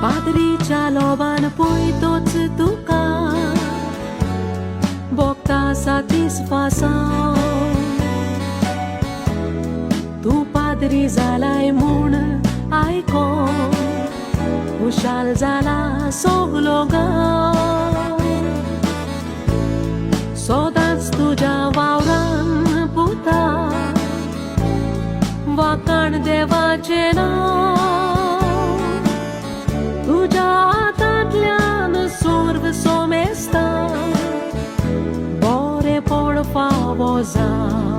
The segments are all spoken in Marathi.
पादरीच्या लोबान पळयतोच तुका भोगता सातिस्फासांव तूं पादरी जालाय म्हूण आयकोन खुशाल जाला सगलो गांव सोदांच तुज्या वावरान पुता वाकाण देवाचें नांव तुज्या हातांतल्यान स्वर्ग सोमेस्ता बरेपण फावो जावं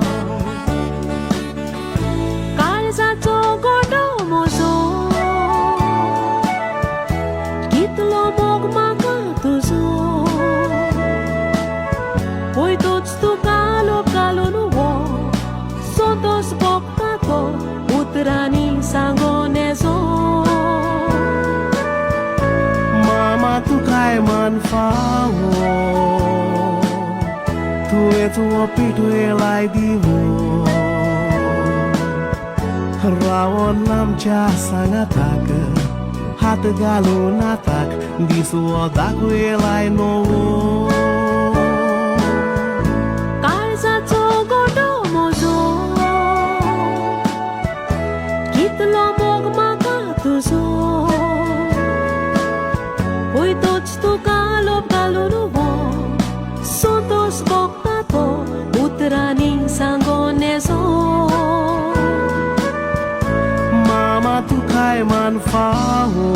काळजाचो गोठो म्हजो कितलो मोग म्हाका तुजो पळयतोच तुका लोक घालून वो सोदोस भोगता तो उतरांनी सांगोन येजो मामा तू काय मन फावो तुवेंच वो पिटवेलाय दिवो रावण आमच्या सांगाताक हात घालून आताक दीस वो दाखयलाय नवो काळजाचो गोठो म्हजो कितलो मोग म्हाका तुजो पळयतोच तुका लोभ घालून वो सोदोस भोगता तो उतरांनी सांगोन येजो मामा तू काय मन फावो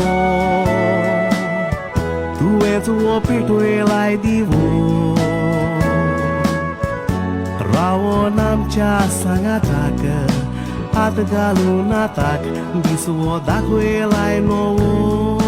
तुवेंच वो पिटवेलाय दिवो रावण आमच्या सांगाताक हात घालून आताक दीस वो दाखयलाय नवो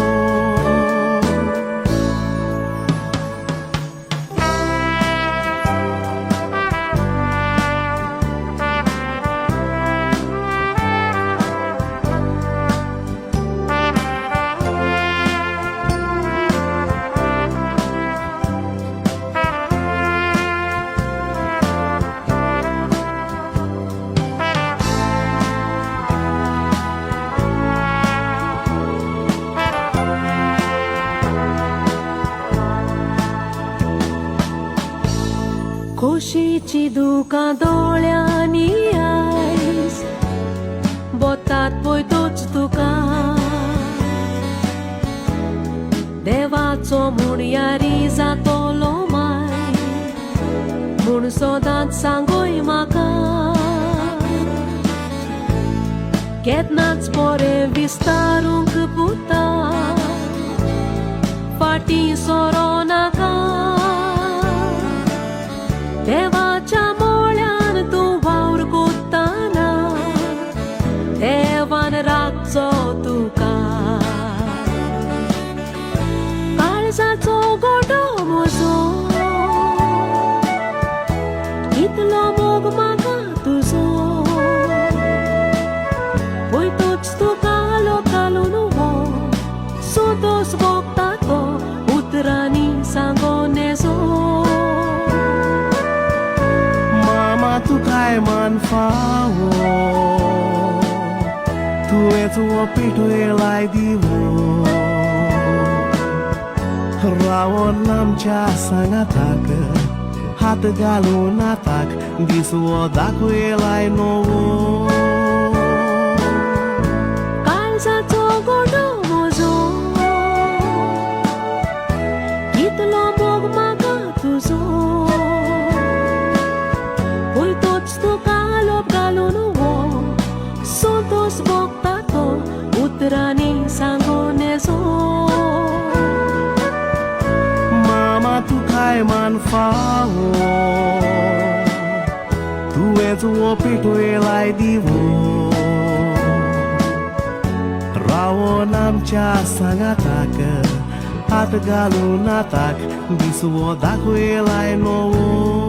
खोशीची दुकां दोळ्यांनी आयज बोतात पळयतोच तुका देवाचो म्हूण यारी जातोलो माय म्हूण सोदांच सांगोय म्हाका केन्नाच बरें विस्तारूंक पुता फाटीं सोरो नाका देवाच्या मोळ्यान तूं वावर कोत्ताना देवान राखचो तुका काळजाचो गोठो म्हजो कितलो मोग म्हाका तुजो पळयतोच तुका लोक घालून वो सोदोस भोगता तो उतरांनी सांगोन येजो तू काय मन फावो तुवेंच वो पिटवेलाय दिवो रावण आमच्या सांगाताक हात घालून आताक दीस वो दाखयलाय नवो काळजाचो गोठो म्हजो कितलो मोग म्हाका तुजो पळयतोच तुका लोभ घालून वो सोदोस भोगता तो उतरांनी सांगोन येजो मामा तू काय मन फावो तुवेंच वो पिटवेलाय दिवो रावण आमच्या सांगाताक हात घालून आताक दीस वो दाखयलाय नवो